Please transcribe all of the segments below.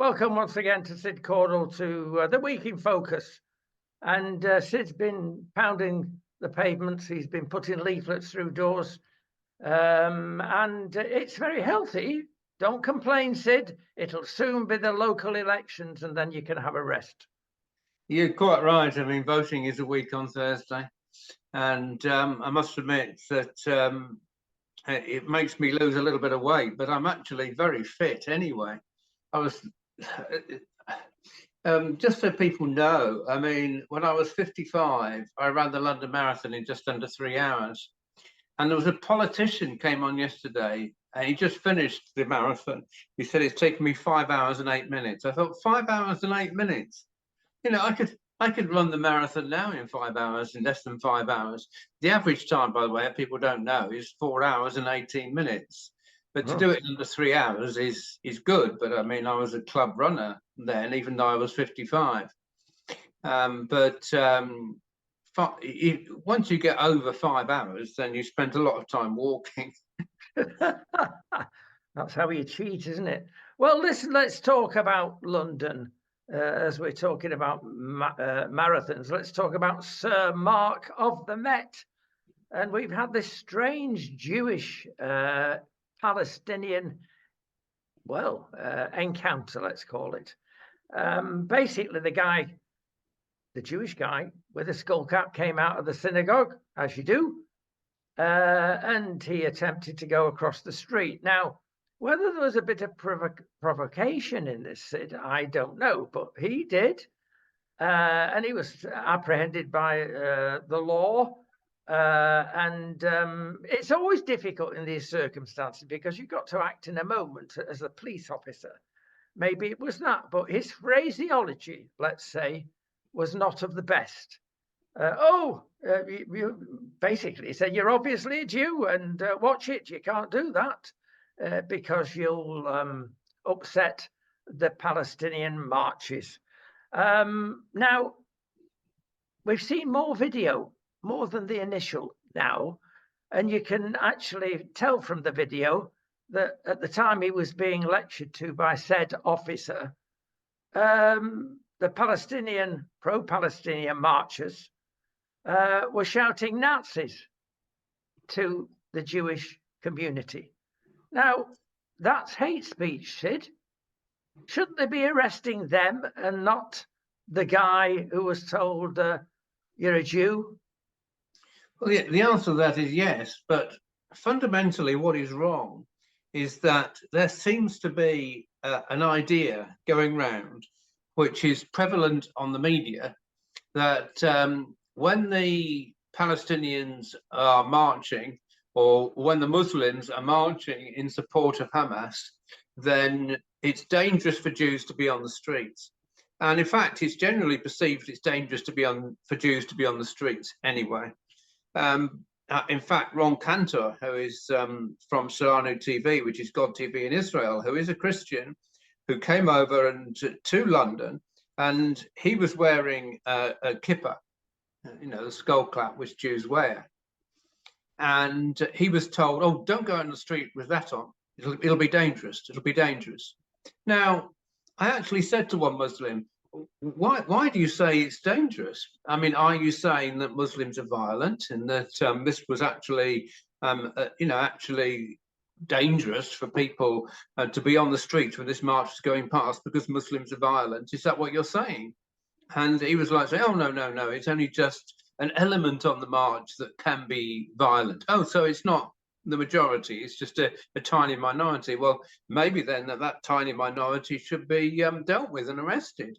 Welcome once again to Sid Caudle to the Week in Focus. And Sid's been pounding the pavements. He's been putting leaflets through doors. And it's very healthy. Don't complain, Sid. It'll soon be the local elections and then you can have a rest. You're quite right. I mean, voting is a week on Thursday. And I must admit that it makes me lose a little bit of weight, but I'm actually very fit anyway. I was, just so people know, I mean, when I was 55, I ran the London Marathon in just under 3 hours. And there was a politician came on yesterday and he just finished the marathon. He said, it's taken me 5 hours and 8 minutes. I thought, 5 hours and 8 minutes? You know, I could run the marathon now in 5 hours, in less than 5 hours. The average time, by the way, people don't know, is 4 hours and 18 minutes. But to do it in under 3 hours is good. But I mean, I was a club runner then, even though I was 55. Once you get over 5 hours, then you spend a lot of time walking. That's how you cheat, isn't it? Well, listen, let's talk about London. As we're talking about marathons, let's talk about Sir Mark of the Met. And we've had this strange Jewish Palestinian, encounter, let's call it. Basically, the Jewish guy with a skull cap came out of the synagogue, as you do, and he attempted to go across the street. Now, whether there was a bit of provocation in this, Sid, I don't know, but he did. And he was apprehended by the law. And it's always difficult in these circumstances because you've got to act in a moment as a police officer. Maybe it was that, but his phraseology, let's say, was not of the best. Basically, he said, you're obviously a Jew and watch it, you can't do that. Because you'll upset the Palestinian marches. Now, we've seen more video, more than the initial now, and you can actually tell from the video that at the time he was being lectured to by said officer, the Palestinian, pro-Palestinian marchers were shouting Nazis to the Jewish community. Now, that's hate speech, Sid. Shouldn't they be arresting them and not the guy who was told, you're a Jew? Well, the answer to that is yes, but fundamentally what is wrong is that there seems to be an idea going round, which is prevalent on the media, that when the Palestinians are marching, or when the Muslims are marching in support of Hamas, then it's dangerous for Jews to be on the streets. And in fact, it's generally perceived it's dangerous for Jews to be on the streets anyway. In fact, Ron Cantor, who is from Solanu TV, which is God TV in Israel, who is a Christian, who came over to London, and he was wearing a kippah, the skull cap which Jews wear. And he was told, oh, don't go on the street with that on. It'll be dangerous. It'll be dangerous. Now, I actually said to one Muslim, why do you say it's dangerous? I mean, are you saying that Muslims are violent and that this was actually, actually dangerous for people to be on the streets when this march is going past because Muslims are violent? Is that what you're saying? And he was like, oh, no, it's only just an element on the march that can be violent. Oh, so it's not the majority, it's just a tiny minority. Well, maybe then that tiny minority should be dealt with and arrested.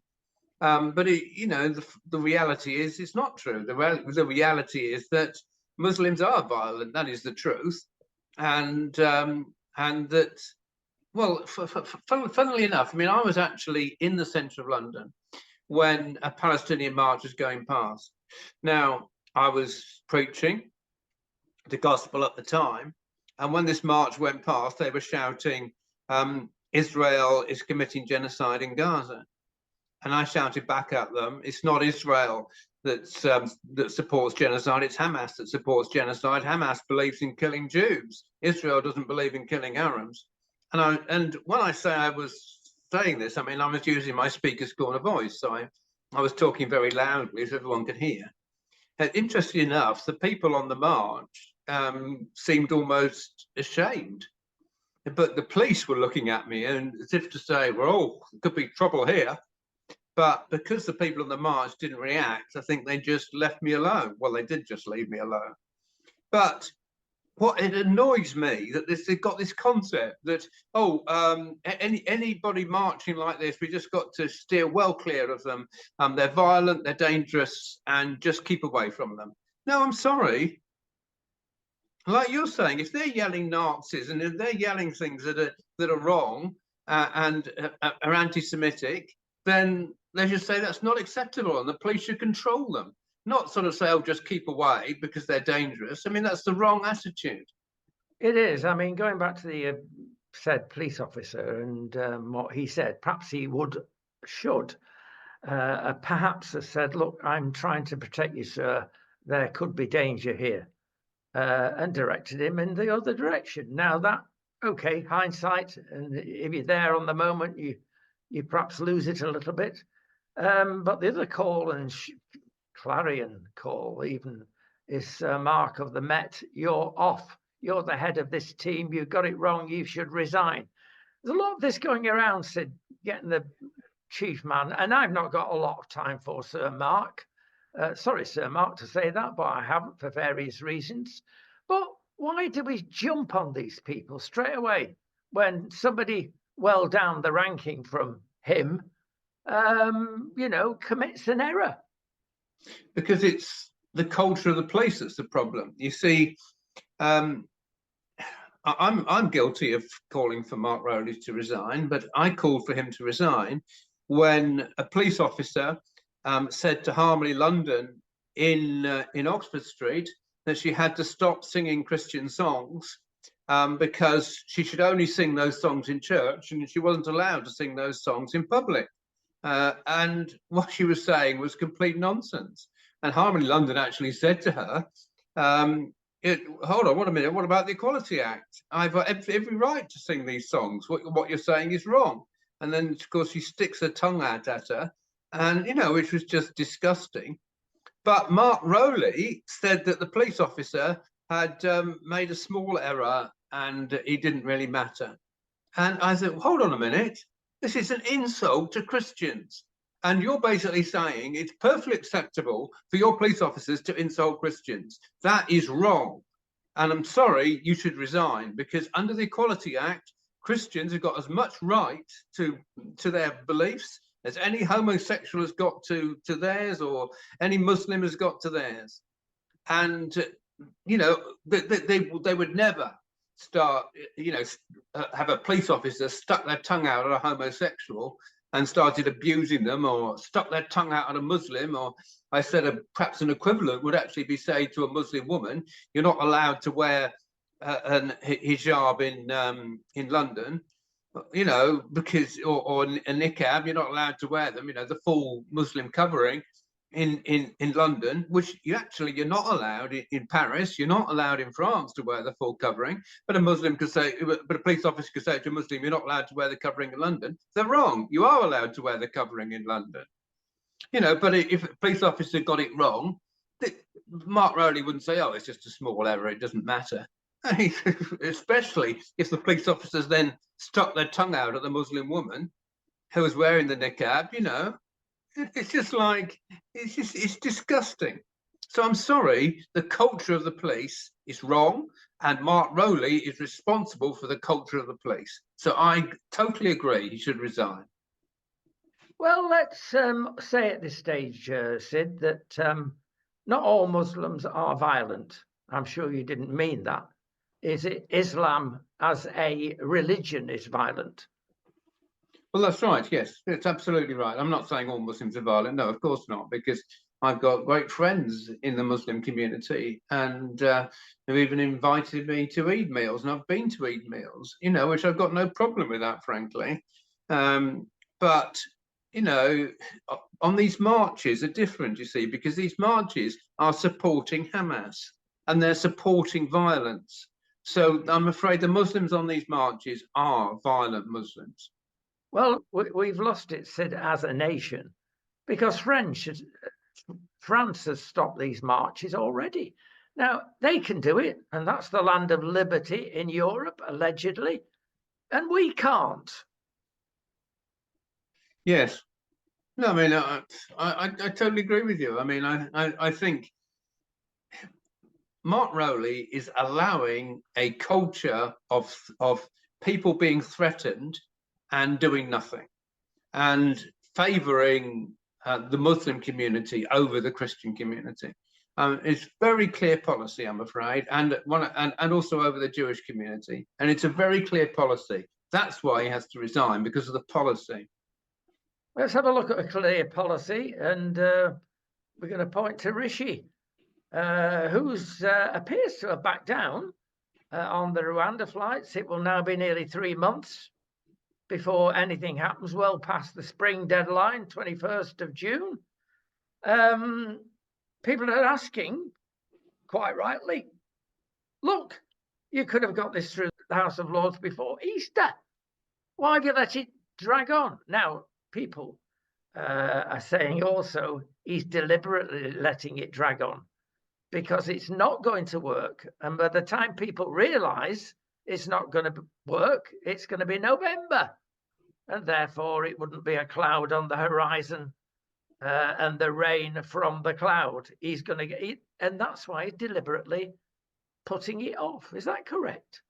But the reality is it's not true. The reality is that Muslims are violent. That is the truth. And that, well, funnily enough, I mean, I was actually in the centre of London when a Palestinian march was going past. Now, I was preaching the gospel at the time, and when this march went past, they were shouting, Israel is committing genocide in Gaza. And I shouted back at them, it's not Israel that supports genocide, it's Hamas that supports genocide. Hamas believes in killing Jews. Israel doesn't believe in killing Arabs. And when I say I was saying this, I mean, I was using my speaker's corner voice, so I was talking very loudly so everyone could hear. And interestingly enough, the people on the march seemed almost ashamed, but the police were looking at me and as if to say, well, there could be trouble here. But because the people on the march didn't react, I think they just left me alone. Well, they did just leave me alone. But what it annoys me that they've got this concept that, anybody marching like this, we just got to steer well clear of them. They're violent, they're dangerous, and just keep away from them. No, I'm sorry. Like you're saying, if they're yelling Nazis and if they're yelling things that are wrong and are anti-Semitic, then they should say that's not acceptable and the police should control them. Not sort of say, oh, just keep away because they're dangerous. I mean, that's the wrong attitude. It is. I mean, going back to the said police officer and what he said, perhaps he should perhaps have said, look, I'm trying to protect you, sir. There could be danger here, and directed him in the other direction. Now that, okay, hindsight, and if you're there on the moment, you perhaps lose it a little bit. But the other call, and clarion call even, is Mark of the Met, you're off. You're the head of this team. You got it wrong. You should resign. There's a lot of this going around, Sid, getting the chief man. And I've not got a lot of time for Sir Mark. Sorry, Sir Mark, to say that, but I haven't for various reasons. But why do we jump on these people straight away when somebody well down the ranking from him, commits an error? Because it's the culture of the police that's the problem. You see, I'm guilty of calling for Mark Rowley to resign, but I called for him to resign when a police officer said to Harmony London in Oxford Street that she had to stop singing Christian songs because she should only sing those songs in church and she wasn't allowed to sing those songs in public. And what she was saying was complete nonsense. And Harmony London actually said to her, hold on, wait a minute, what about the Equality Act? I've got every right to sing these songs. What you're saying is wrong. And then, of course, she sticks her tongue out at her, and, which was just disgusting. But Mark Rowley said that the police officer had made a small error and it didn't really matter. And I said, hold on a minute. This is an insult to Christians. And you're basically saying it's perfectly acceptable for your police officers to insult Christians. That is wrong. And I'm sorry, you should resign, because under the Equality Act, Christians have got as much right to their beliefs as any homosexual has got to theirs, or any Muslim has got to theirs. And, they would never start, have a police officer stuck their tongue out at a homosexual and started abusing them, or stuck their tongue out at a Muslim, or I said perhaps an equivalent would actually be saying to a Muslim woman, you're not allowed to wear an hijab in London, because, or a niqab, you're not allowed to wear them, the full Muslim covering in London, which you're not allowed in Paris, you're not allowed in France to wear the full covering, but a Muslim could say, but a police officer could say to a Muslim, you're not allowed to wear the covering in London. They're wrong. You are allowed to wear the covering in London. But if a police officer got it wrong, Mark Rowley wouldn't say, oh, it's just a small error, it doesn't matter. Especially if the police officers then stuck their tongue out at the Muslim woman who was wearing the niqab, it's just like, it's disgusting. So I'm sorry, the culture of the police is wrong, and Mark Rowley is responsible for the culture of the police. So I totally agree, he should resign. Well, let's say at this stage, Sid, that not all Muslims are violent. I'm sure you didn't mean that. Is it Islam as a religion is violent? Well, that's right. Yes, it's absolutely right. I'm not saying all Muslims are violent. No, of course not, because I've got great friends in the Muslim community, and they've even invited me to Eid meals, and I've been to Eid meals, which I've got no problem with that, frankly. But, on these marches are different, you see, because these marches are supporting Hamas and they're supporting violence. So I'm afraid the Muslims on these marches are violent Muslims. Well, we've lost it, Sid, as a nation, because France has stopped these marches already. Now, they can do it, and that's the land of liberty in Europe, allegedly, and we can't. Yes. No, I mean, I totally agree with you. I mean, I think Mark Rowley is allowing a culture of people being threatened and doing nothing, and favouring the Muslim community over the Christian community. It's very clear policy, I'm afraid, and also over the Jewish community. And it's a very clear policy. That's why he has to resign, because of the policy. Let's have a look at a clear policy, and we're going to point to Rishi, who appears to have backed down on the Rwanda flights. It will now be nearly 3 months before anything happens, well past the spring deadline, 21st of June. People are asking, quite rightly, look, you could have got this through the House of Lords before Easter. Why have you let it drag on? Now, people are saying also he's deliberately letting it drag on because it's not going to work. And by the time people realise it's not going to work, it's going to be November. And therefore, it wouldn't be a cloud on the horizon and the rain from the cloud. He's going to get it. And that's why he's deliberately putting it off. Is that correct?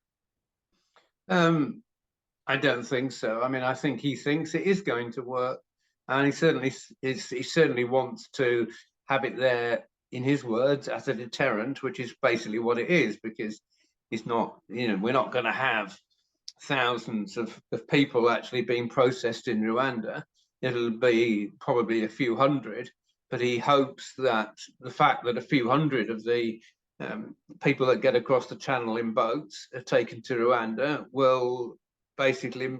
I don't think so. I mean, I think he thinks it is going to work. And he certainly wants to have it there, in his words, as a deterrent, which is basically what it is, because it's not, we're not going to have thousands of people actually being processed in Rwanda. It'll be probably a few hundred, but he hopes that the fact that a few hundred of the people that get across the channel in boats are taken to Rwanda will basically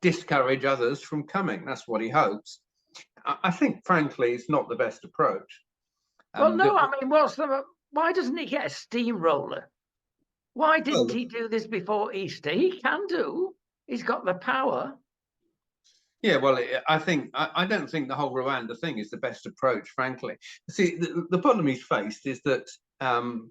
discourage others from coming. That's what he hopes. I think, frankly, it's not the best approach. Well, no, I mean, why doesn't he get a steamroller? Why didn't he do this before Easter? He can do. He's got the power. Yeah, well, I don't think the whole Rwanda thing is the best approach, frankly. See, the problem he's faced is that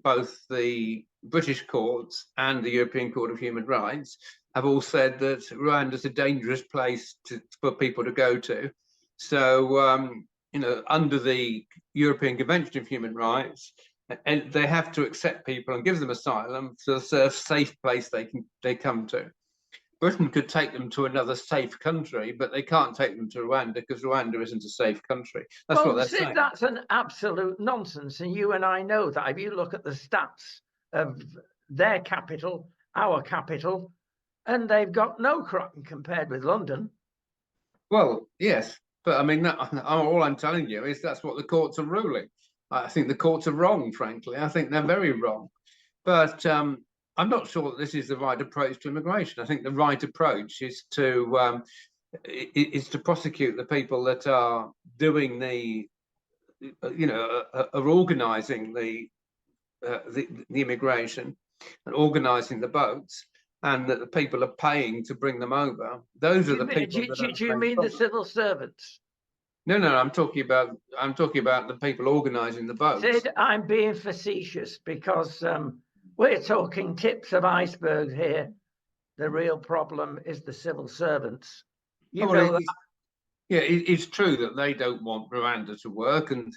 both the British courts and the European Court of Human Rights have all said that Rwanda is a dangerous place for people to go to. So, under the European Convention of Human Rights, and they have to accept people and give them asylum to a safe place they come to. Britain could take them to another safe country, but they can't take them to Rwanda because Rwanda isn't a safe country. That's what they're saying. That's an absolute nonsense. And you and I know that. If you look at the stats of their capital, our capital, and they've got no crime compared with London. Well, yes, but I mean, all I'm telling you is that's what the courts are ruling. I think the courts are wrong, frankly. I think they're very wrong. But I'm not sure that this is the right approach to immigration. I think the right approach is to prosecute the people that are doing are organising the immigration and organising the boats, and that the people are paying to bring them over. Those are the people. Do you mean the civil servants? No, I'm talking about the people organising the boats. Sid, I'm being facetious because we're talking tips of iceberg here. The real problem is the civil servants. It's true that they don't want Rwanda to work, and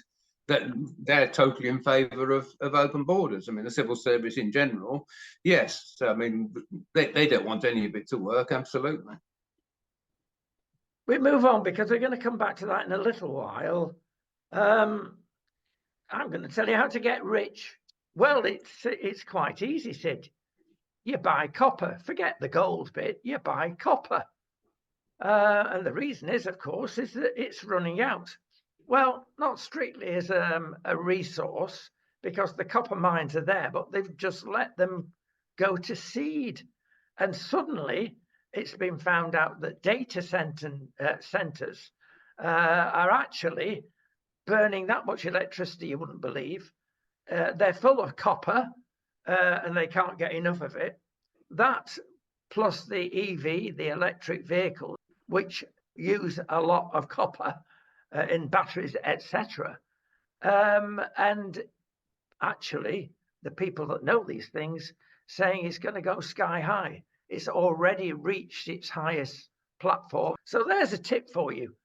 that they're totally in favour of open borders. I mean, the civil service in general, yes. I mean, they don't want any of it to work, absolutely. We move on because we're going to come back to that in a little while. I'm going to tell you how to get rich. Well, it's quite easy, Sid. You buy copper. Forget the gold bit. You buy copper. And the reason is, of course, is that it's running out. Well, not strictly as a resource, because the copper mines are there, but they've just let them go to seed. And suddenly, it's been found out that data centers are actually burning that much electricity you wouldn't believe. They're full of copper and they can't get enough of it. That plus the EV, the electric vehicle, which use a lot of copper in batteries, etc. And actually, the people that know these things saying it's going to go sky high. It's already reached its highest platform. So there's a tip for you.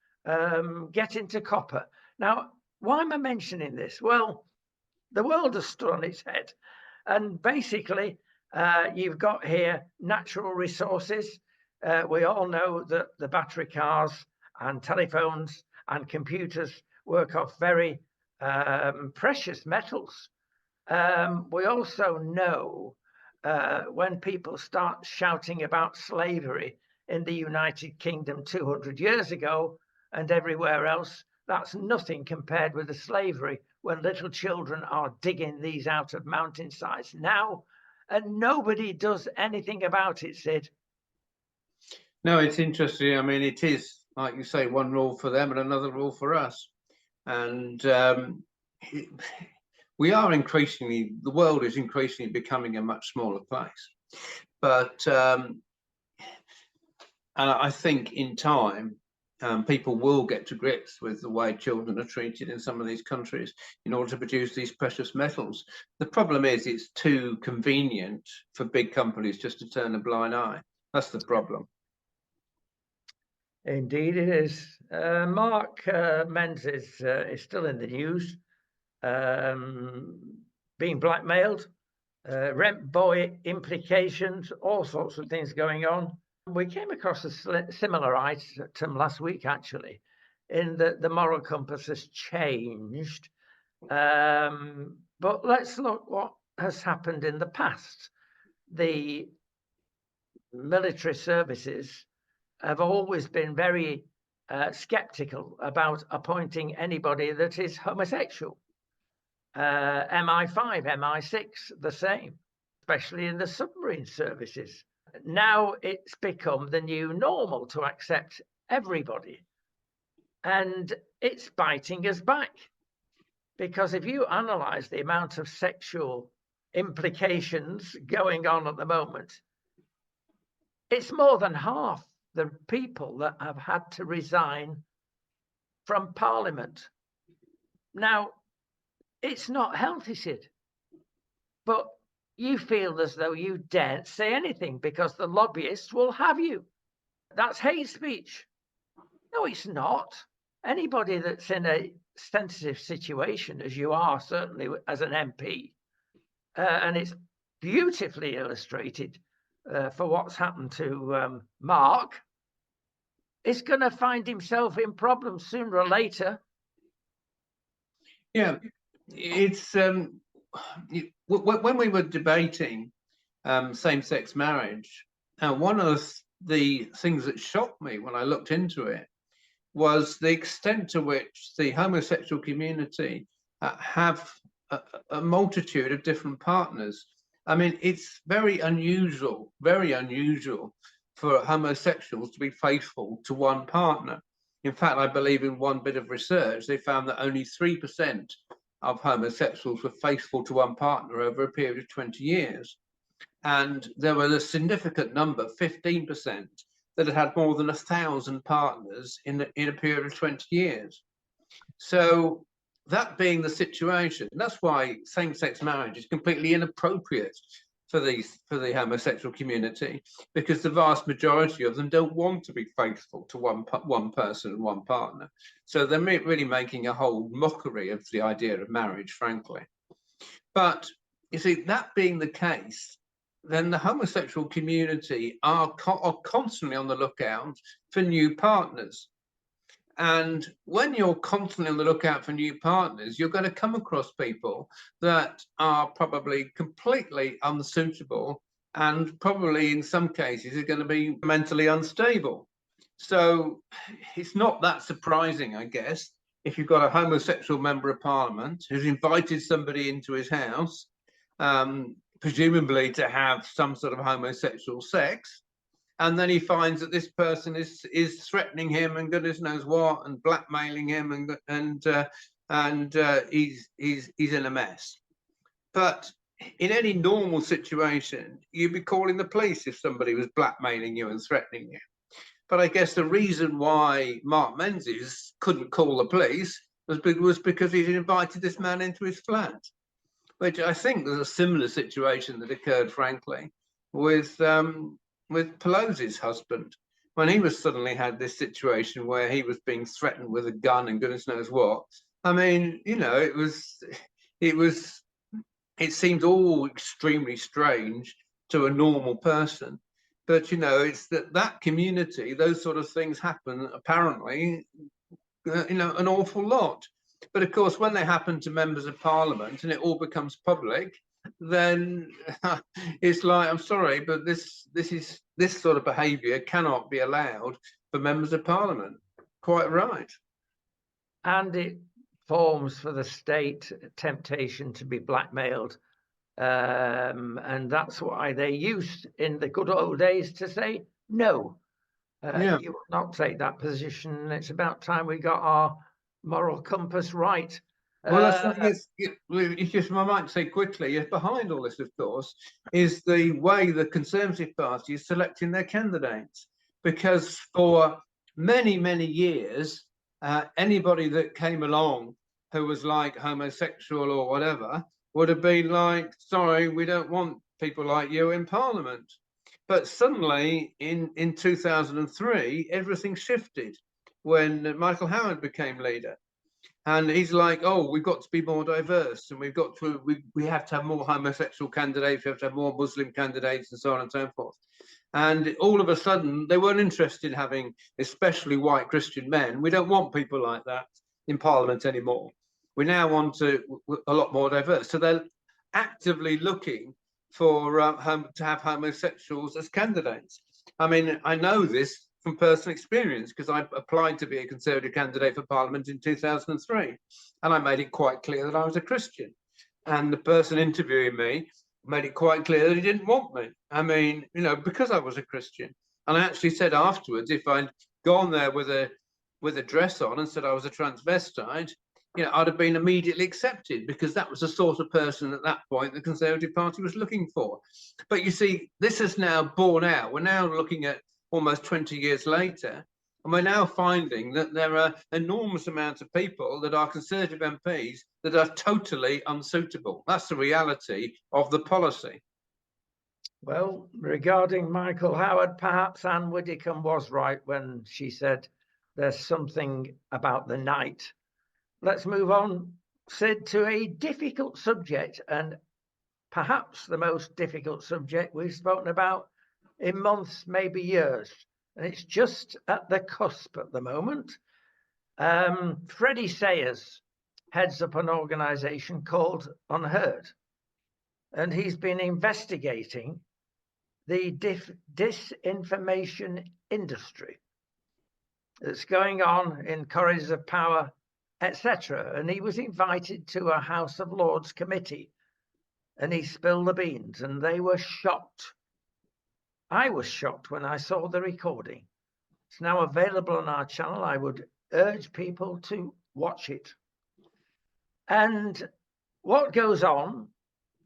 Get into copper. Now, why am I mentioning this? Well, the world has stood on its head. And basically, you've got here natural resources. We all know that the battery cars and telephones and computers work off very precious metals. We also know when people start shouting about slavery in the United Kingdom 200 years ago and everywhere else, that's nothing compared with the slavery when little children are digging these out of mountainsides now, and nobody does anything about it, Sid. No, it's interesting. I mean, it is, like you say, one rule for them and another rule for us. And we are increasingly, the world is increasingly becoming a much smaller place. But and I think in time, people will get to grips with the way children are treated in some of these countries in order to produce these precious metals. The problem is it's too convenient for big companies just to turn a blind eye. That's the problem. Indeed, it is. Mark Menzies is still in the news, being blackmailed, rent boy implications, all sorts of things going on. We came across a similar item last week, actually, in that the moral compass has changed. But let's look what has happened in the past. The military services have always been very skeptical about appointing anybody that is homosexual. MI5, MI6, the same, especially in the submarine services. Now it's become the new normal to accept everybody. And it's biting us back. Because if you analyze the amount of sexual implications going on at the moment, it's more than half the people that have had to resign from Parliament. Now, it's not healthy, Sid, but you feel as though you daren't say anything because the lobbyists will have you. That's hate speech. No, it's not. Anybody that's in a sensitive situation, as you are certainly as an MP, and it's beautifully illustrated for what's happened to Mark, is going to find himself in problems sooner or later. Yeah, it's when we were debating same-sex marriage, one of the things that shocked me when I looked into it was the extent to which the homosexual community have a multitude of different partners. I mean, it's very unusual for homosexuals to be faithful to one partner. In fact, I believe in one bit of research, they found that only 3% of homosexuals were faithful to one partner over a period of 20 years. And there were a significant number, 15%, that had more than 1,000 partners in a period of 20 years. So that being the situation, that's why same-sex marriage is completely inappropriate for the homosexual community, because the vast majority of them don't want to be faithful to one person and one partner. So they're really making a whole mockery of the idea of marriage, frankly. But you see, that being the case, then the homosexual community are constantly on the lookout for new partners. And when you're constantly on the lookout for new partners, you're going to come across people that are probably completely unsuitable and probably in some cases are going to be mentally unstable. So it's not that surprising, I guess, if you've got a homosexual member of parliament who's invited somebody into his house, presumably to have some sort of homosexual sex, and then he finds that this person is threatening him and goodness knows what, and blackmailing him, and he's in a mess. But in any normal situation, you'd be calling the police if somebody was blackmailing you and threatening you. But I guess the reason why Mark Menzies couldn't call the police was because he'd invited this man into his flat, which I think was a similar situation that occurred, frankly, with Pelosi's husband, when he was suddenly had this situation where he was being threatened with a gun and goodness knows what. I mean, you know, it seemed all extremely strange to a normal person. But, you know, it's that community, those sort of things happen, apparently, you know, an awful lot. But of course, when they happen to members of parliament and it all becomes public, then it's like, I'm sorry, but this sort of behaviour cannot be allowed for members of parliament. Quite right. And it forms for the state temptation to be blackmailed. And that's why they used in the good old days to say, no, you will not take that position. It's about time we got our moral compass right. Well, it's just, I might say quickly, behind all this, of course, is the way the Conservative Party is selecting their candidates. Because for many, many years, anybody that came along who was like homosexual or whatever would have been like, sorry, we don't want people like you in Parliament. But suddenly in 2003, everything shifted when Michael Howard became leader. And he's like, oh, we've got to be more diverse, and we have to have more homosexual candidates, we have to have more Muslim candidates, and so on and so forth. And all of a sudden, they weren't interested in having especially white Christian men. We don't want people like that in Parliament anymore. We now want a lot more diverse. So they're actively looking for to have homosexuals as candidates. I mean, I know this from personal experience because I applied to be a Conservative candidate for Parliament in 2003, and I made it quite clear that I was a Christian. And the person interviewing me made it quite clear that he didn't want me. I mean, you know, because I was a Christian. And I actually said afterwards, if I'd gone there with a dress on and said I was a transvestite, you know, I'd have been immediately accepted, because that was the sort of person at that point the Conservative Party was looking for. But you see, this is now borne out. We're now looking at almost 20 years later, and we're now finding that there are enormous amounts of people that are Conservative MPs that are totally unsuitable. That's the reality of the policy. Well, regarding Michael Howard, perhaps Anne Widdecombe was right when she said there's something about the night. Let's move on, Sid, to a difficult subject, and perhaps the most difficult subject we've spoken about in months, maybe years. And it's just at the cusp at the moment. Freddie Sayers heads up an organization called Unheard, and he's been investigating the disinformation industry that's going on in corridors of power, etc. And he was invited to a House of Lords committee, and he spilled the beans, and they were shocked. I was shocked when I saw the recording. It's now available on our channel. I would urge people to watch it. And what goes on,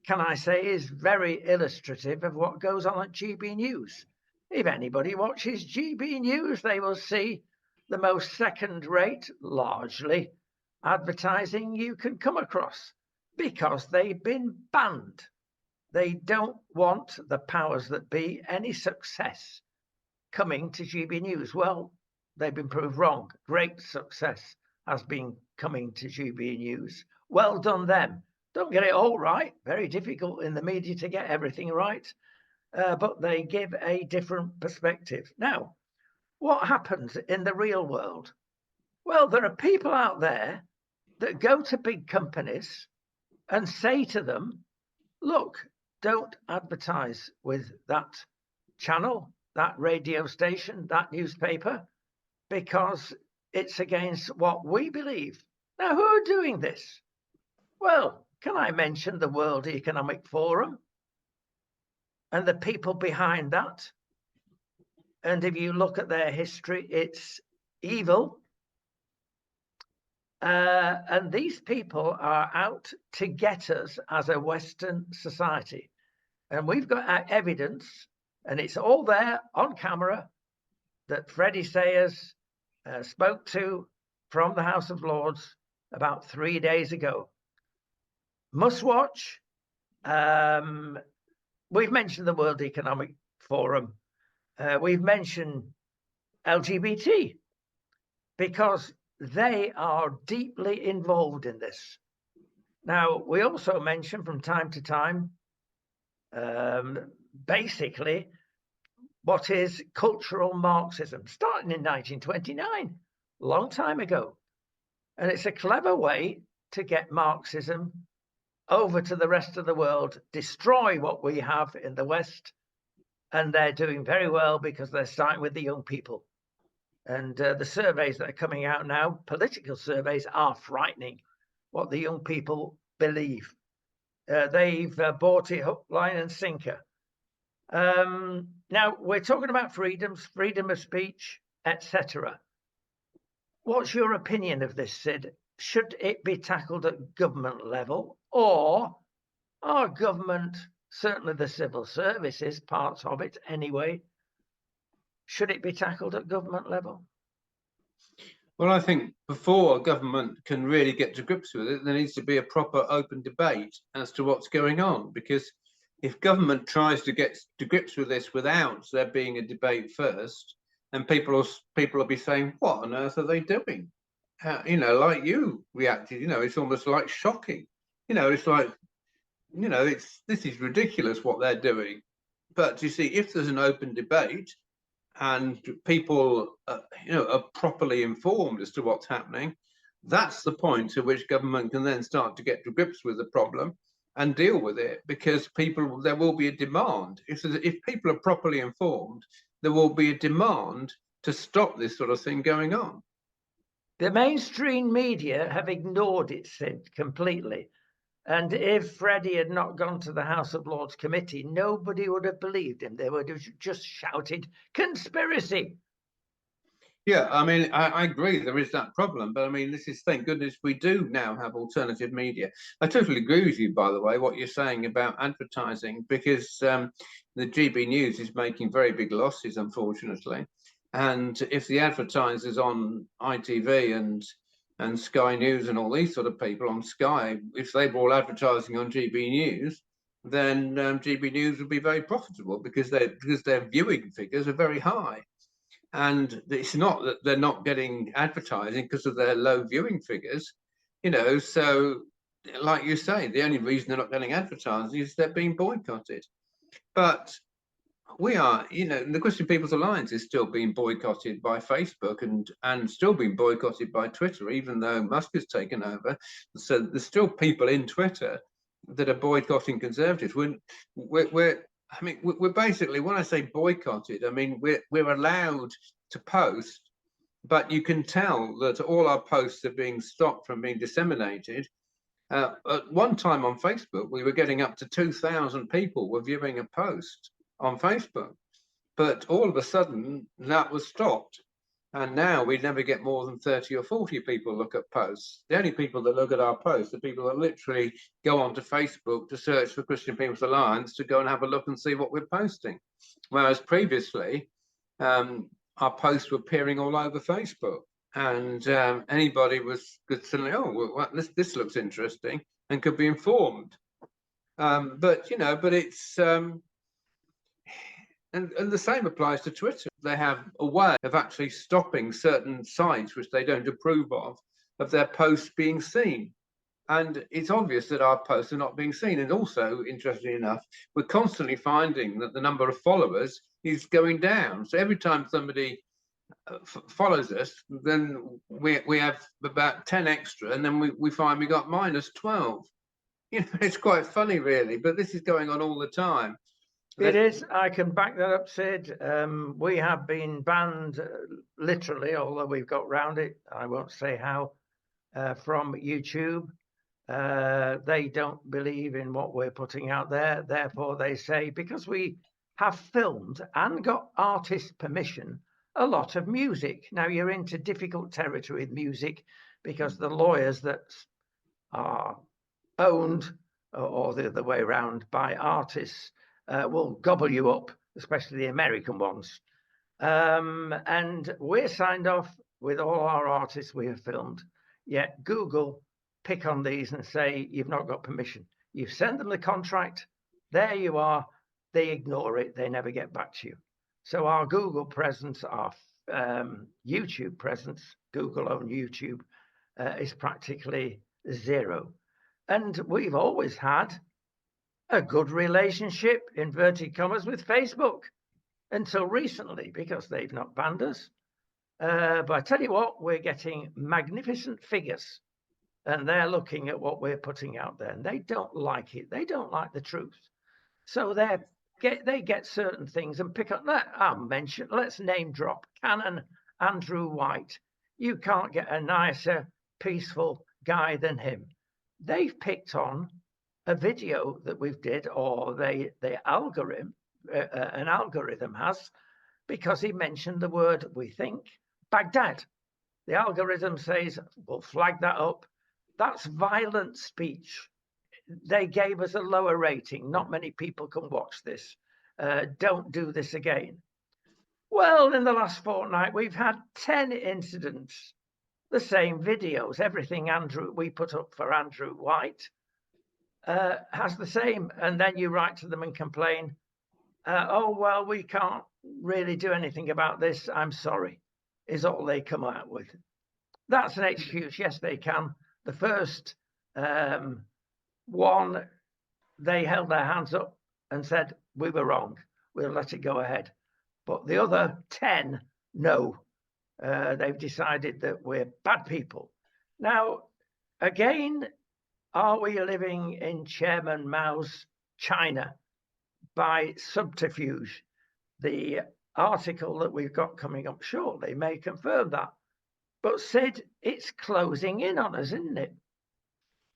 can I say, is very illustrative of what goes on at GB News. If anybody watches GB News, they will see the most second-rate, largely, advertising you can come across, because they've been banned. They don't want the powers that be any success coming to GB News. Well, they've been proved wrong. Great success has been coming to GB News. Well done them. Don't get it all right. Very difficult in the media to get everything right, but they give a different perspective. Now, what happens in the real world? Well, there are people out there that go to big companies and say to them, look, don't advertise with that channel, that radio station, that newspaper, because it's against what we believe. Now, who are doing this? Well, can I mention the World Economic Forum and the people behind that? And if you look at their history, it's evil. And these people are out to get us as a Western society. And we've got evidence, and it's all there on camera, that Freddie Sayers spoke to from the House of Lords about 3 days ago. Must watch. We've mentioned the World Economic Forum. We've mentioned LGBT because they are deeply involved in this. Now, we also mention from time to time, basically, what is cultural Marxism, starting in 1929, a long time ago. And it's a clever way to get Marxism over to the rest of the world, destroy what we have in the West. And they're doing very well because they're starting with the young people. And the surveys that are coming out now, political surveys, are frightening what the young people believe. They've bought it hook, line and sinker. Now, we're talking about freedoms, freedom of speech, etc. What's your opinion of this, Sid? Should it be tackled at government level, or our government, certainly the civil services, parts of it anyway, should it be tackled at government level? Well, I think before government can really get to grips with it, there needs to be a proper open debate as to what's going on. Because if government tries to get to grips with this without there being a debate first, then people will be saying, "What on earth are they doing?" Like you reacted. It's almost like shocking. It's like, this is ridiculous what they're doing. But you see, if there's an open debate and people, are properly informed as to what's happening, that's the point at which government can then start to get to grips with the problem and deal with it. Because there will be a demand. If people are properly informed, there will be a demand to stop this sort of thing going on. The mainstream media have ignored it, Sid, completely. And if Freddie had not gone to the House of Lords committee, nobody would have believed him. They would have just shouted, "Conspiracy!" Yeah, I mean, I agree there is that problem, but I mean, thank goodness we do now have alternative media. I totally agree with you, by the way, what you're saying about advertising, because the GB News is making very big losses, unfortunately. And if the advertisers on ITV and Sky News and all these sort of people on Sky, if they were all advertising on GB News, then GB News would be very profitable because their viewing figures are very high. And it's not that they're not getting advertising because of their low viewing figures, so like you say, the only reason they're not getting advertising is they're being boycotted. But we are, the Christian People's Alliance is still being boycotted by Facebook and still being boycotted by Twitter, even though Musk has taken over. So there's still people in Twitter that are boycotting conservatives. We're basically, when I say boycotted, I mean we're allowed to post, but you can tell that all our posts are being stopped from being disseminated. At one time on Facebook, we were getting up to 2,000 people were viewing a post on Facebook, but all of a sudden that was stopped. And now we never get more than 30 or 40 people look at posts. The only people that look at our posts are people that literally go onto Facebook to search for Christian People's Alliance to go and have a look and see what we're posting. Whereas previously, our posts were appearing all over Facebook, and anybody could suddenly, well, this looks interesting, and could be informed. But it's and the same applies to Twitter. They have a way of actually stopping certain sites which they don't approve of their posts being seen. And it's obvious that our posts are not being seen. And also, interestingly enough, we're constantly finding that the number of followers is going down. So every time somebody follows us, then we have about 10 extra, and then we find we got minus 12. It's quite funny, really, but this is going on all the time. It is. I can back that up, Sid. We have been banned, literally, although we've got round it. I won't say how, from YouTube. They don't believe in what we're putting out there. Therefore, they say, because we have filmed and got artist permission, a lot of music. Now, you're into difficult territory with music because the lawyers that are owned, or the other way around, by artists will gobble you up, especially the American ones. And we're signed off with all our artists we have filmed. Yet Google pick on these and say, you've not got permission. You've sent them the contract. There you are. They ignore it. They never get back to you. So our Google presence, our YouTube presence, Google owned YouTube, is practically zero. And we've always had a good relationship, inverted commas, with Facebook until recently, because they've not banned us. But I tell you what, we're getting magnificent figures, and they're looking at what we're putting out there, and they don't like it. They don't like the truth. So they get certain things and pick up that. Let's name drop Canon Andrew White. You can't get a nicer, peaceful guy than him. They've picked on a video that we've did, or the algorithm, an algorithm has, because he mentioned the word, we think, Baghdad. The algorithm says, we'll flag that up. That's violent speech. They gave us a lower rating. Not many people can watch this. Don't do this again. Well, in the last fortnight, we've had 10 incidents, the same videos. Everything we put up for Andrew White has the same. And then you write to them and complain, oh, well, we can't really do anything about this. I'm sorry, is all they come out with. That's an excuse. Yes, they can. The first one, they held their hands up and said, we were wrong. We'll let it go ahead. But the other 10, no. They've decided that we're bad people. Now, again, are we living in Chairman Mao's China by subterfuge? The article that we've got coming up shortly may confirm that. But Sid, it's closing in on us, isn't it?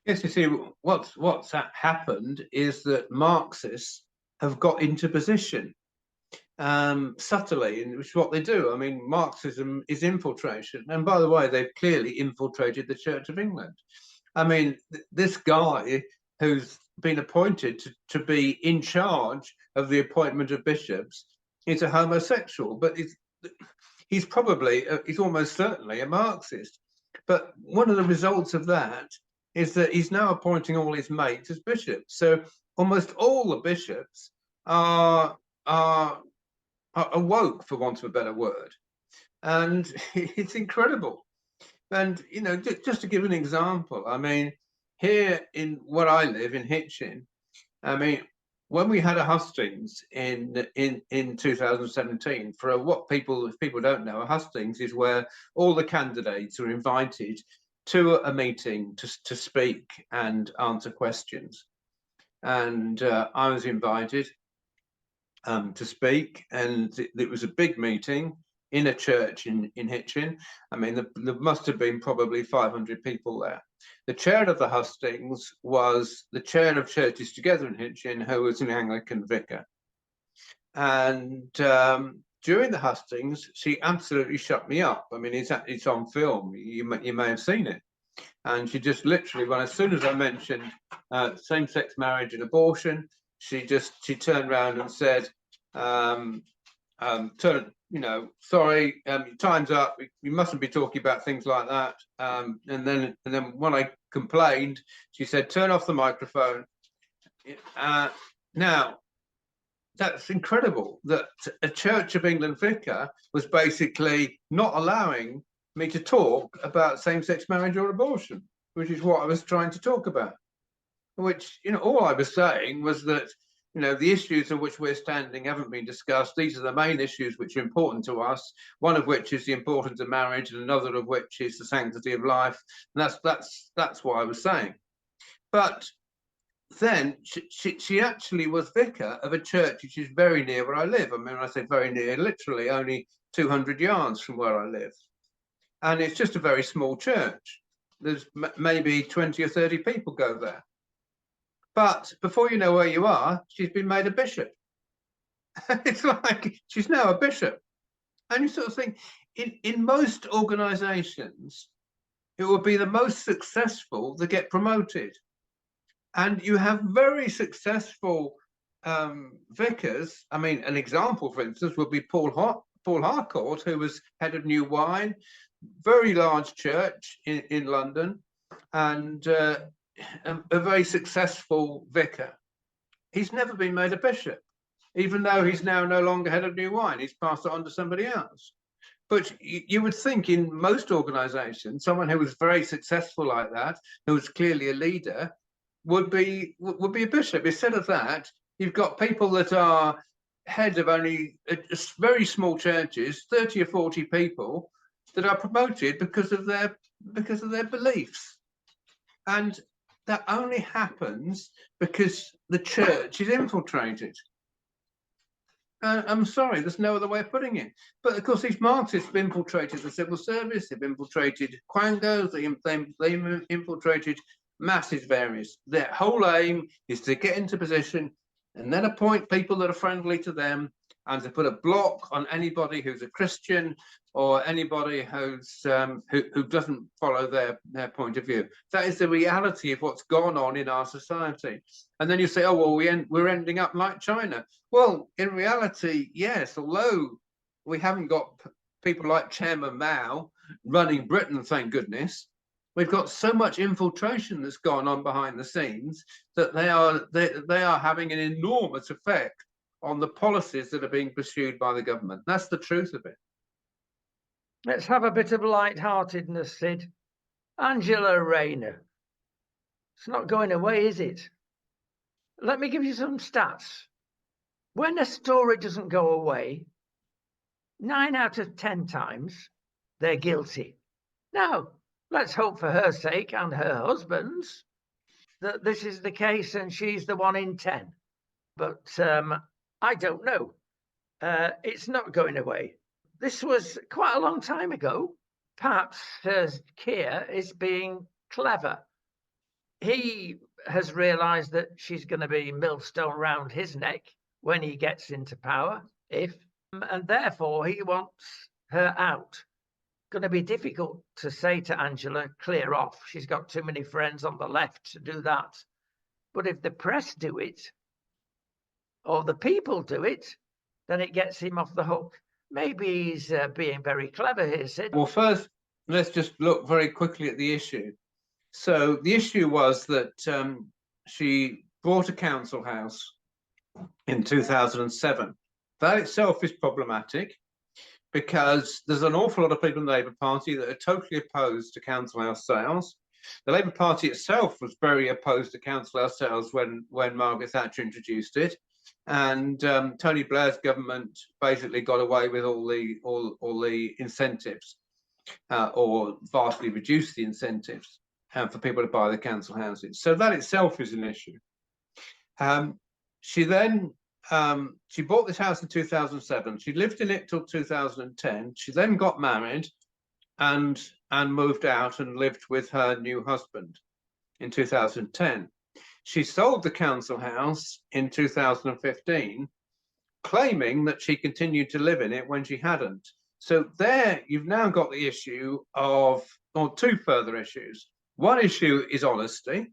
Yes, you see, what's happened is that Marxists have got into position subtly, which is what they do. I mean, Marxism is infiltration. And by the way, they've clearly infiltrated the Church of England. I mean, this guy who's been appointed to be in charge of the appointment of bishops is a homosexual, but he's almost certainly a Marxist. But one of the results of that is that he's now appointing all his mates as bishops. So almost all the bishops are woke, for want of a better word. And it's incredible. And, you know, just to give an example, I mean, here in where I live in Hitchin, I mean, when we had a hustings in 2017, for if people don't know, a hustings is where all the candidates are invited to a meeting to speak and answer questions. And I was invited to speak, and it was a big meeting in a church in Hitchin. I mean, there must have been probably 500 people there. The chair of the hustings was the chair of Churches Together in Hitchin, who was an Anglican vicar. And during the hustings, she absolutely shut me up. I mean, it's on film. You may have seen it. And she just literally, as soon as I mentioned same-sex marriage and abortion, she turned around and said, sorry, time's up. We mustn't be talking about things like that. And then when I complained, she said, turn off the microphone. Now, that's incredible that a Church of England vicar was basically not allowing me to talk about same-sex marriage or abortion, which is what I was trying to talk about. Which, you know, all I was saying was that, you know, the issues on which we're standing haven't been discussed. These are the main issues which are important to us, one of which is the importance of marriage, and another of which is the sanctity of life. And that's what I was saying. But then she actually was vicar of a church which is very near where I live. I mean, I say very near, literally only 200 yards from where I live. And it's just a very small church. There's maybe 20 or 30 people go there. But before you know where you are, she's been made a bishop. It's like she's now a bishop. And you sort of think, in most organizations, it would be the most successful that get promoted. And you have very successful vicars. I mean, an example, for instance, would be Paul Paul Harcourt, who was head of New Wine, very large church in London, and a very successful vicar. He's never been made a bishop, even though he's now no longer head of New Wine. He's passed it on to somebody else. But you would think in most organizations, someone who was very successful like that, who was clearly a leader, would be a bishop. Instead of that, you've got people that are head of only very small churches, 30 or 40 people, that are promoted because of their beliefs. And that only happens because the church is infiltrated. I'm sorry, there's no other way of putting it. But of course, these Marxists have infiltrated the civil service, they've infiltrated Quangos, they infiltrated massive areas. Their whole aim is to get into position and then appoint people that are friendly to them, and to put a block on anybody who's a Christian or anybody who's who doesn't follow their point of view. That is the reality of what's gone on in our society. And then you say, oh, well, we're ending up like China. Well, in reality, yes, although we haven't got people like Chairman Mao running Britain, thank goodness, we've got so much infiltration that's gone on behind the scenes that they are having an enormous effect on the policies that are being pursued by the government. That's the truth of it. Let's have a bit of light-heartedness, Sid. Angela Rayner. It's not going away, is it? Let me give you some stats. When a story doesn't go away, 9 out of 10 times, they're guilty. Now, let's hope for her sake and her husband's that this is the case and she's the 1 in 10. But I don't know. It's not going away. This was quite a long time ago. Perhaps Keir is being clever. He has realised that she's going to be millstone round his neck when he gets into power, and therefore he wants her out. Going to be difficult to say to Angela, clear off. She's got too many friends on the left to do that. But if the press do it, or the people do it, then it gets him off the hook. Maybe he's being very clever here, Sid. Well, first, let's just look very quickly at the issue. So the issue was that she bought a council house in 2007. That itself is problematic because there's an awful lot of people in the Labour Party that are totally opposed to council house sales. The Labour Party itself was very opposed to council house sales when Margaret Thatcher introduced it. And Tony Blair's government basically got away with all the incentives, or vastly reduced the incentives for people to buy the council houses. So that itself is an issue. She then she bought this house in 2007. She lived in it till 2010. She then got married and moved out and lived with her new husband in 2010. She sold the council house in 2015, claiming that she continued to live in it when she hadn't. So there you've now got the issue of, or two further issues. One issue is honesty,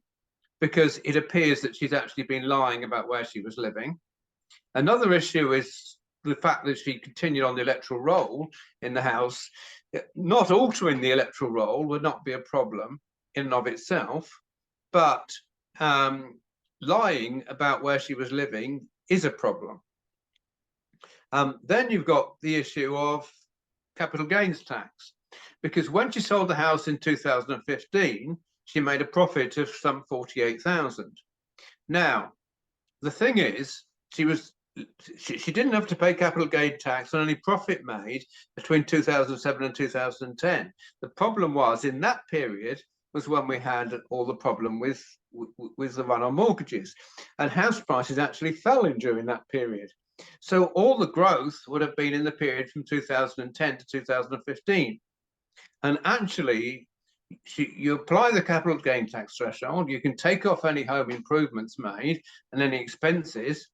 because it appears that she's actually been lying about where she was living. Another issue is the fact that she continued on the electoral roll in the House. Not altering the electoral roll would not be a problem in and of itself, but lying about where she was living is a problem. Then you've got the issue of capital gains tax, because when she sold the house in 2015, she made a profit of some 48,000. Now, the thing is, she didn't have to pay capital gain tax on any profit made between 2007 and 2010. The problem was, in that period was when we had all the problem with the run on mortgages, and house prices actually fell during that period. So all the growth would have been in the period from 2010 to 2015. And actually, you apply the capital gain tax threshold, you can take off any home improvements made and any expenses,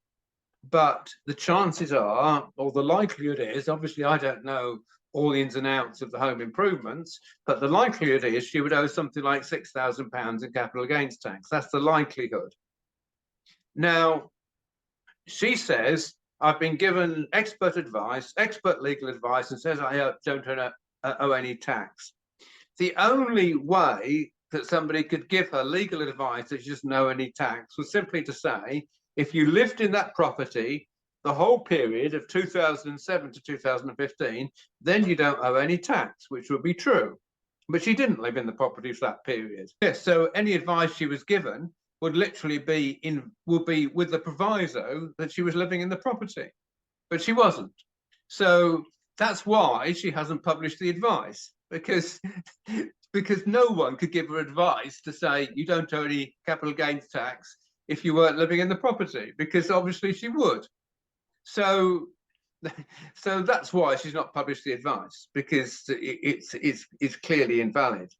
but the chances are, or the likelihood is, obviously I don't know all the ins and outs of the home improvements, but the likelihood is she would owe something like £6,000 in capital gains tax. That's the likelihood. Now, she says I've been given expert advice, expert legal advice, and says I don't owe any tax. The only way that somebody could give her legal advice that she doesn't owe any tax was simply to say, if you lived in that property the whole period of 2007 to 2015, then you don't owe any tax, which would be true. But she didn't live in the property for that period. Yes, so any advice she was given would literally be with the proviso that she was living in the property, but she wasn't. So that's why she hasn't published the advice, because no one could give her advice to say you don't owe any capital gains tax if you weren't living in the property, because obviously she would. So that's why she's not published the advice, because it's clearly invalid.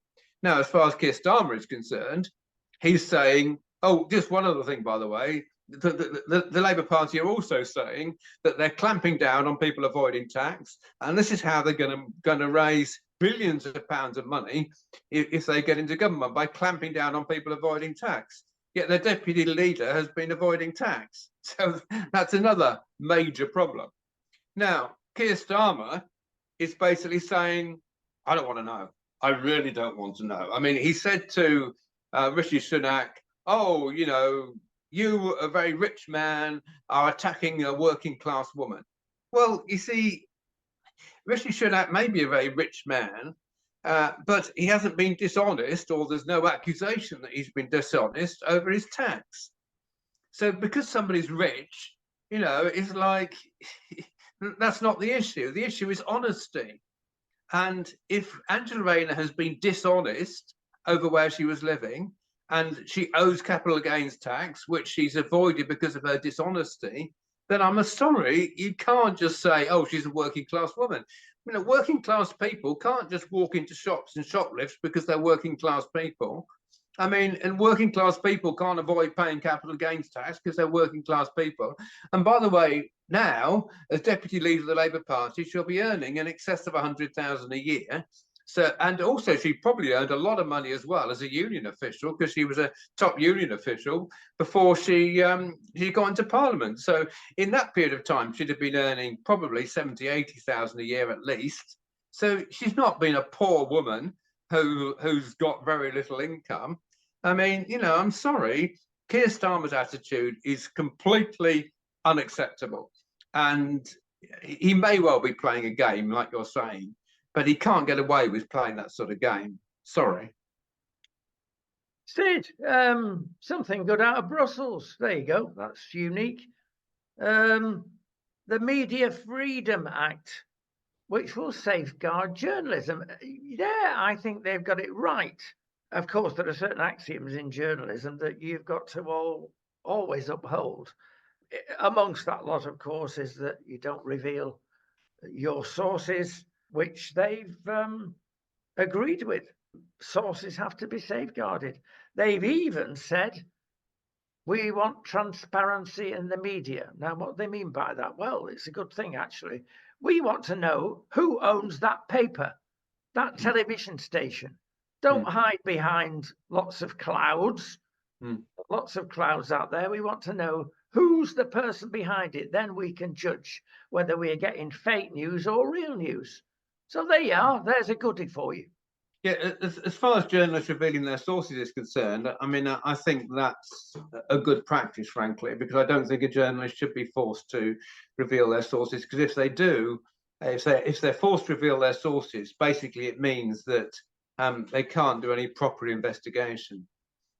Now, as far as Keir Starmer is concerned, he's saying, oh, just one other thing, by the way, the Labour Party are also saying that they're clamping down on people avoiding tax, and this is how they're going to raise billions of pounds of money if they get into government, by clamping down on people avoiding tax. Yet their deputy leader has been avoiding tax. So that's another major problem. Now, Keir Starmer is basically saying, I don't want to know. I really don't want to know. I mean, he said to Rishi Sunak, oh, you know, you, a very rich man, are attacking a working class woman. Well, you see, Rishi Sunak may be a very rich man, but he hasn't been dishonest, or there's no accusation that he's been dishonest over his tax. So because somebody's rich, you know, it's like, that's not the issue. The issue is honesty. And if Angela Rayner has been dishonest over where she was living, and she owes capital gains tax, which she's avoided because of her dishonesty, then I'm sorry, you can't just say, oh, she's a working class woman. You know, working class people can't just walk into shops and shoplift because they're working class people. I mean, and working class people can't avoid paying capital gains tax because they're working class people. And by the way, now, as deputy leader of the Labour Party, she'll be earning in excess of 100,000 a year. So, and also she probably earned a lot of money as well as a union official, because she was a top union official before she got into Parliament. So in that period of time, she'd have been earning probably 70, 80,000 a year at least. So she's not been a poor woman who's got very little income. I mean, you know, I'm sorry, Keir Starmer's attitude is completely unacceptable. And he may well be playing a game, like you're saying, but he can't get away with playing that sort of game. Sorry. Sid, something good out of Brussels. There you go. That's unique. The Media Freedom Act, which will safeguard journalism. Yeah, I think they've got it right. Of course, there are certain axioms in journalism that you've got to always uphold. Amongst that lot, of course, is that you don't reveal your sources, which they've agreed with. Sources have to be safeguarded. They've even said, we want transparency in the media. Now, what they mean by that? Well, it's a good thing, actually. We want to know who owns that paper, that television station. Don't hide behind lots of clouds, lots of clouds out there. We want to know who's the person behind it. Then we can judge whether we are getting fake news or real news. So there you are. There's a goodie for you. Yeah, as far as journalists revealing their sources is concerned, I mean, I think that's a good practice, frankly, because I don't think a journalist should be forced to reveal their sources. Because if they do, if they're forced to reveal their sources, basically it means that they can't do any proper investigation,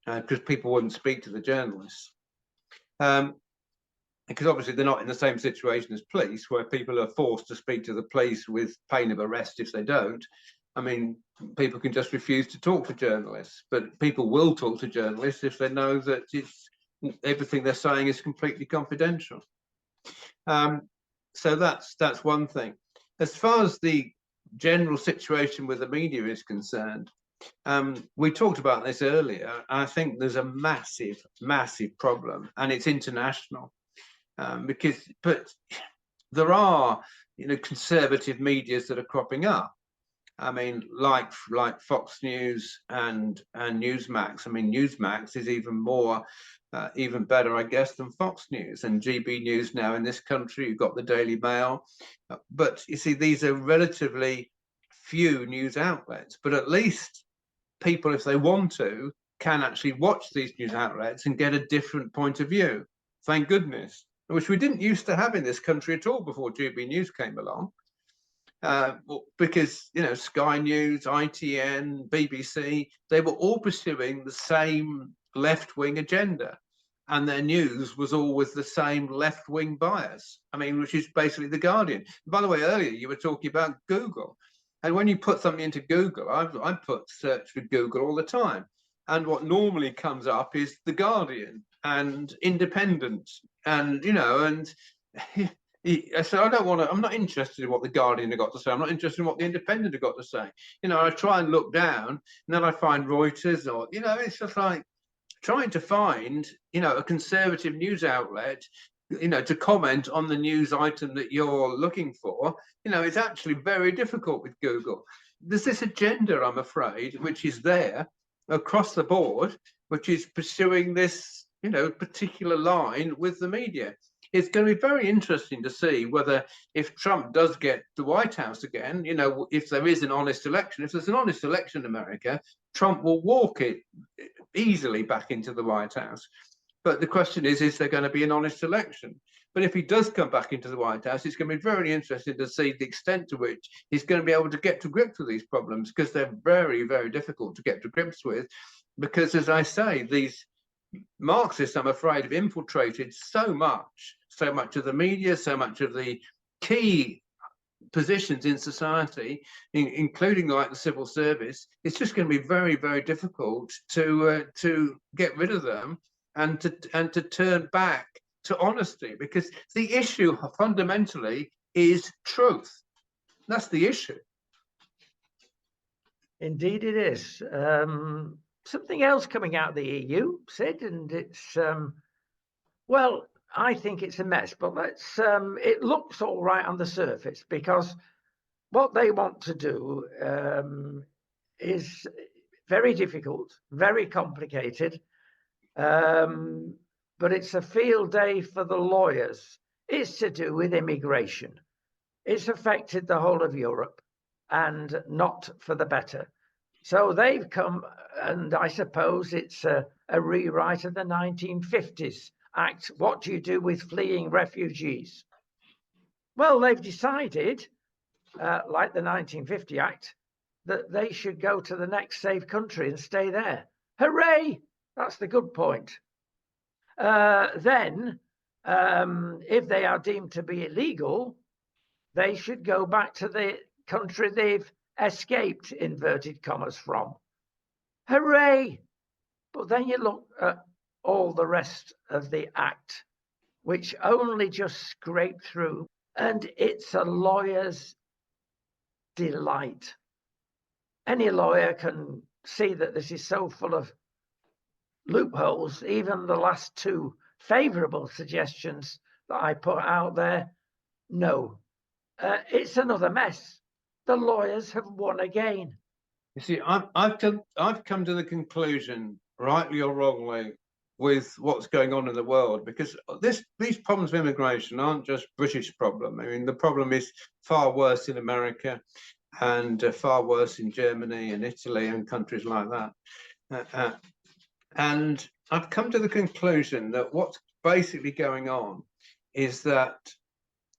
because people wouldn't speak to the journalists. Because obviously they're not in the same situation as police, where people are forced to speak to the police with pain of arrest if they don't. I mean, people can just refuse to talk to journalists, but people will talk to journalists if they know that everything they're saying is completely confidential. So that's one thing. As far as the general situation with the media is concerned, we talked about this earlier. I think there's a massive, massive problem, and it's international, but there are, you know, conservative medias that are cropping up. I mean, like Fox News and Newsmax. I mean, Newsmax is even more, even better, I guess, than Fox News and GB News now in this country. You've got the Daily Mail, but you see, these are relatively few news outlets. But at least people, if they want to, can actually watch these news outlets and get a different point of view. Thank goodness, which we didn't used to have in this country at all before GB News came along. Because, you know, Sky News, ITN, BBC, they were all pursuing the same left-wing agenda, and their news was always the same left-wing bias. I mean, which is basically the Guardian. By the way, earlier you were talking about Google, and when you put something into Google, I put search for Google all the time, and what normally comes up is the Guardian and Independent, and you know, and so I don't want to, I'm not interested in what the Guardian have got to say. I'm not interested in what the Independent have got to say. You know, I try and look down and then I find Reuters, or, you know, it's just like trying to find, you know, a conservative news outlet, you know, to comment on the news item that you're looking for. You know, it's actually very difficult with Google. There's this agenda, I'm afraid, which is there across the board, which is pursuing this, you know, particular line with the media. It's going to be very interesting to see whether, if Trump does get the White House again, you know, if there is an honest election, if there's an honest election in America, Trump will walk it easily back into the White House. But the question is there going to be an honest election? But if he does come back into the White House, it's going to be very interesting to see the extent to which he's going to be able to get to grips with these problems, because they're very, very difficult to get to grips with. Because, as I say, these Marxists, I'm afraid, have infiltrated so much of the media, so much of the key positions in society, including like the civil service. It's just going to be very, very difficult to get rid of them and to turn back to honesty, because the issue fundamentally is truth. That's the issue. Indeed, it is. Something else coming out of the EU, Sid, and it's well, I think it's a mess, but let's it looks all right on the surface, because what they want to do is very difficult, very complicated, but it's a field day for the lawyers. It's to do with immigration. It's affected the whole of Europe, and not for the better. So they've come, and I suppose it's a rewrite of the 1950s Act. What do you do with fleeing refugees? Well, they've decided, like the 1950 Act, that they should go to the next safe country and stay there. Hooray! That's the good point. Then, if they are deemed to be illegal, they should go back to the country they've escaped, inverted commas, from. Hooray! But then you look at all the rest of the Act, which only just scraped through, and it's a lawyer's delight. Any lawyer can see that this is so full of loopholes. Even the last two favourable suggestions that I put out there, no. It's another mess. The lawyers have won again. You see, I've come to the conclusion, rightly or wrongly, with what's going on in the world, because these problems of immigration aren't just British problem. I mean, the problem is far worse in America, and far worse in Germany and Italy and countries like that. And I've come to the conclusion that what's basically going on is that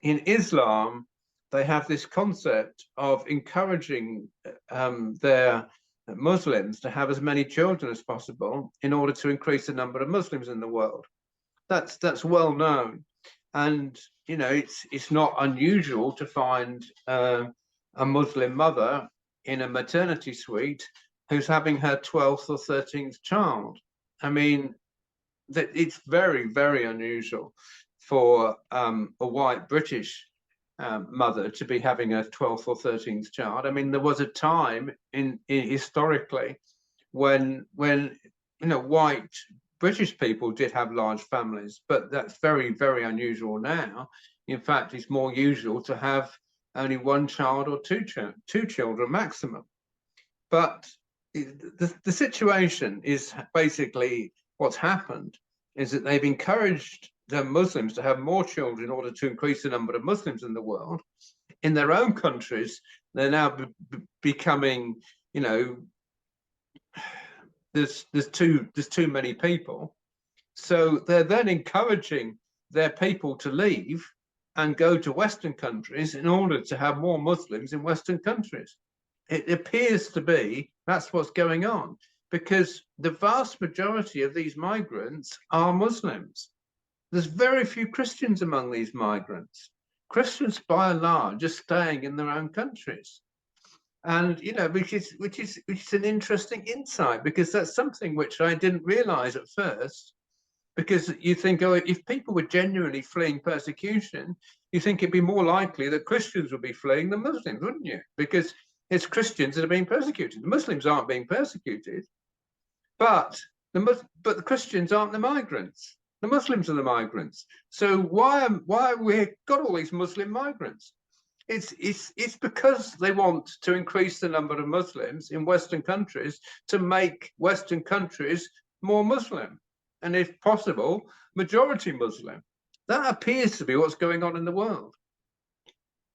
in Islam, they have this concept of encouraging their Muslims to have as many children as possible in order to increase the number of Muslims in the world. That's well known, and you know, it's not unusual to find a Muslim mother in a maternity suite who's having her 12th or 13th child. I mean, that it's very, very unusual for a white British mother to be having a 12th or 13th child. I mean, there was a time in historically when you know, white British people did have large families, but that's very, very unusual now. In fact, it's more usual to have only one child or two children maximum. But the situation is basically what's happened is that they've encouraged the Muslims to have more children in order to increase the number of Muslims in the world. In their own countries, they're now becoming, you know, there's too many people. So they're then encouraging their people to leave and go to Western countries in order to have more Muslims in Western countries. It appears to be that's what's going on, because the vast majority of these migrants are Muslims. There's very few Christians among these migrants. Christians, by and large, are staying in their own countries, and you know, which is an interesting insight, because that's something which I didn't realize at first. Because you think, oh, if people were genuinely fleeing persecution, you think it'd be more likely that Christians would be fleeing than Muslims, wouldn't you? Because it's Christians that are being persecuted. The Muslims aren't being persecuted, but the Christians aren't the migrants. The Muslims are the migrants. So why have we got all these Muslim migrants? It's because they want to increase the number of Muslims in Western countries to make Western countries more Muslim, and if possible, majority Muslim. That appears to be what's going on in the world.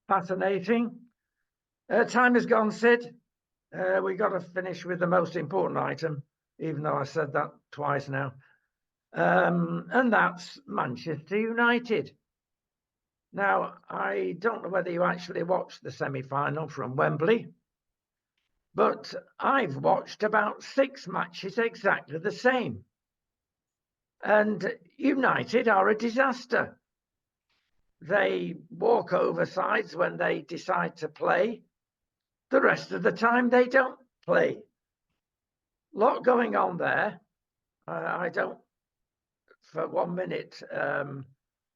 Fascinating. Time has gone, Sid. We got to finish with the most important item, even though I said that twice now. And that's Manchester United. Now, I don't know whether you actually watched the semi-final from Wembley, but I've watched about 6 matches exactly the same. And United are a disaster. They walk over sides when they decide to play. The rest of the time, they don't play. Lot going on there. I don't, for 1 minute,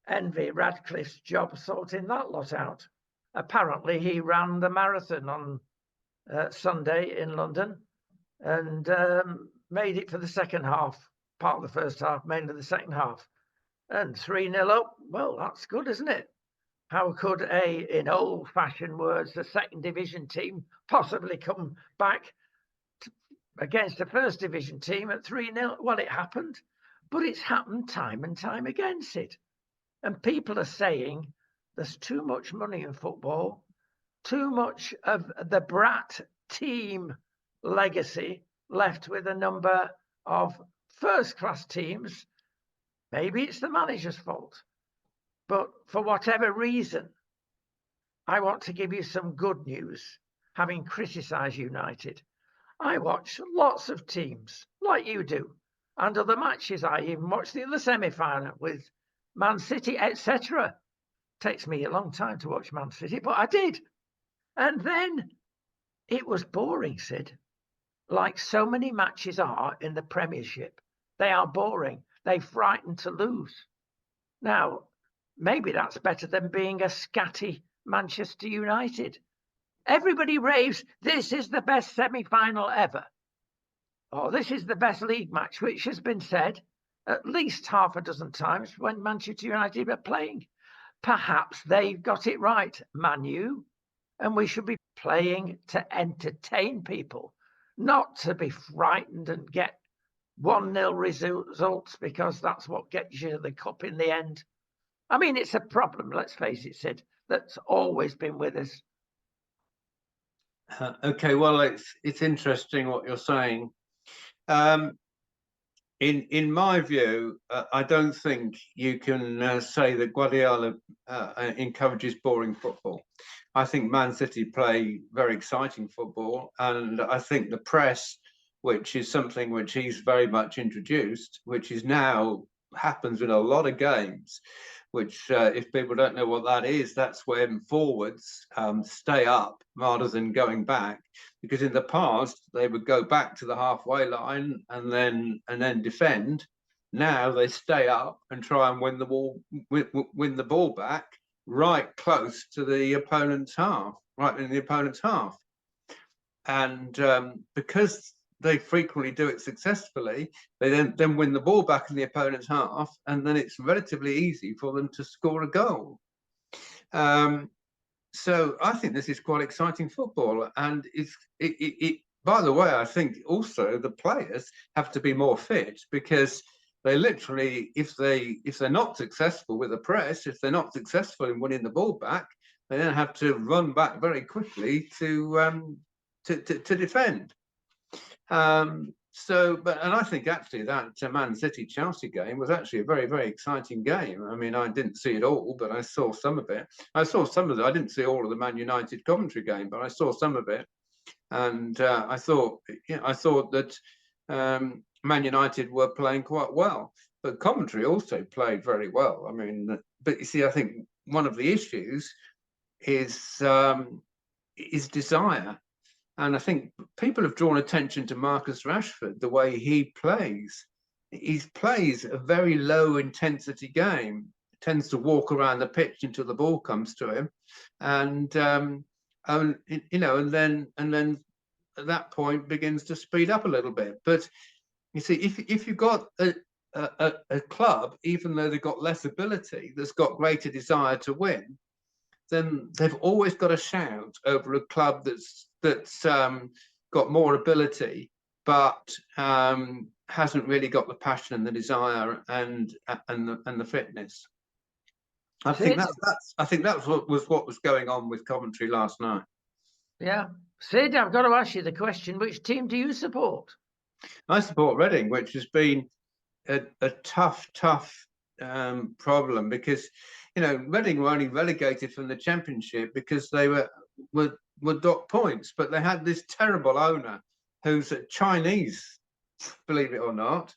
envy Radcliffe's job sorting that lot out. Apparently, he ran the marathon on Sunday in London and made it for the second half. Part of the first half, mainly the second half. And 3-0 up, well, that's good, isn't it? How could in old-fashioned words, a second division team possibly come back against a first division team at 3-0? Well, it happened, but it's happened time and time again, Sid. And people are saying there's too much money in football, too much of the brat team legacy left with a number of first-class teams. Maybe it's the manager's fault. But for whatever reason, I want to give you some good news, having criticised United. I watch lots of teams, like you do, and other matches. I even watched the other semi-final with Man City, etc. Takes me a long time to watch Man City, but I did. And then it was boring, Sid. Like so many matches are in the Premiership. They are boring. They frighten to lose. Now, maybe that's better than being a scatty Manchester United. Everybody raves, this is the best semi-final ever. Or this is the best league match, which has been said at least half a dozen times when Manchester United are playing. Perhaps they've got it right, Man U, and we should be playing to entertain people, not to be frightened and get 1-0 results, because that's what gets you the cup in the end. I mean, it's a problem, let's face it, Sid, that's always been with us. Okay, well, it's interesting what you're saying. In my view, I don't think you can say that Guardiola encourages boring football. I think Man City play very exciting football, and I think the press, which is something which he's very much introduced, which is now happens in a lot of games, which if people don't know what that is, that's when forwards stay up rather than going back, because in the past they would go back to the halfway line and then defend. Now they stay up and try and win the ball back right close to the opponent's half, right in the opponent's half. And because they frequently do it successfully, they then win the ball back in the opponent's half, and then it's relatively easy for them to score a goal. So I think this is quite exciting football, and by the way, I think also the players have to be more fit, because they literally, if they're not successful with the press, if they're not successful in winning the ball back, they then have to run back very quickly to defend. And I think actually that Man City Chelsea game was actually a very, very exciting game. I mean, I didn't see it all, but I saw some of it. I didn't see all of the Man United Coventry game, but I saw some of it. And I thought that Man United were playing quite well, but Coventry also played very well. I mean, but you see, I think one of the issues is desire. And I think people have drawn attention to Marcus Rashford, the way he plays. He plays a very low intensity game, tends to walk around the pitch until the ball comes to him. And then at that point begins to speed up a little bit. But you see, if you've got a club, even though they've got less ability, that's got greater desire to win, then they've always got a shout over a club that's got more ability, but hasn't really got the passion and the desire and the fitness. I think that's what was going on with Coventry last night. Yeah, Sid, I've got to ask you the question: which team do you support? I support Reading, which has been a tough problem, because Reading were only relegated from the Championship because they were docked points, but they had this terrible owner who's a Chinese, believe it or not,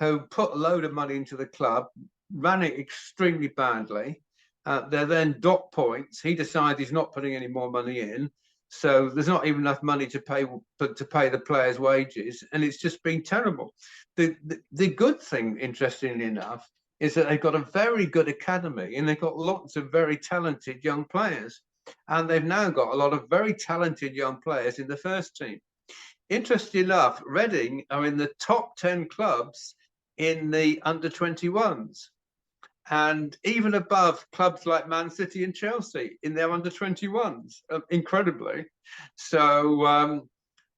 who put a load of money into the club, ran it extremely badly. They're then docked points. He decided he's not putting any more money in, so there's not even enough money to pay the players' wages, and it's just been terrible. The good thing, interestingly enough, is that they've got a very good academy, and they've got lots of very talented young players. And they've now got a lot of very talented young players in the first team. Interestingly enough, Reading are in the top 10 clubs in the under-21s, and even above clubs like Man City and Chelsea in their under-21s, incredibly. So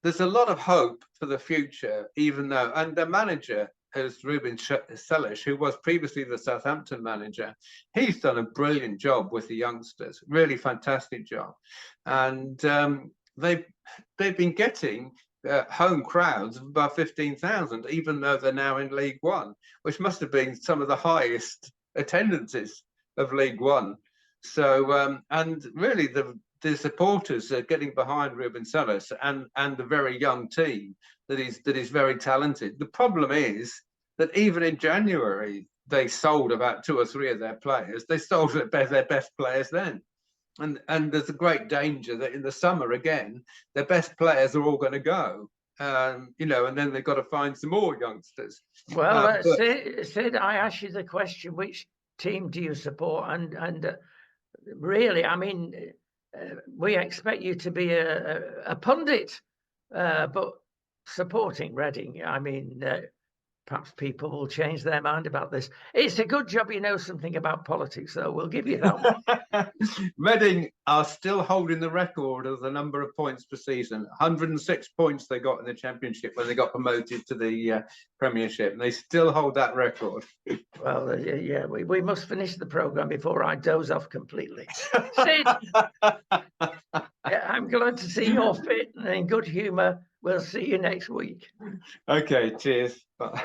there's a lot of hope for the future, even though, and the manager is Ruben Selles, who was previously the Southampton manager. He's done a brilliant job with the youngsters, really fantastic job. And they've been getting home crowds of about 15,000, even though they're now in League One, which must have been some of the highest attendances of League One. So, and really the supporters are getting behind Ruben Selles and the very young team that is very talented. The problem is that even in January, they sold about 2 or 3 of their players. They sold their best players then. And there's a great danger that in the summer, again, their best players are all going to go. And then they've got to find some more youngsters. Well, Sid, I asked you the question, which team do you support? And really, I mean, we expect you to be a pundit, but supporting Reading, I mean, perhaps people will change their mind about this. It's a good job you know something about politics, though. We'll give you that one. Reading are still holding the record of the number of points per season. 106 points they got in the Championship when they got promoted to the Premiership, and they still hold that record. Well, yeah, we must finish the programme before I doze off completely. Sid, I'm glad to see you're fit and in good humour. We'll see you next week. Okay, cheers. Bye.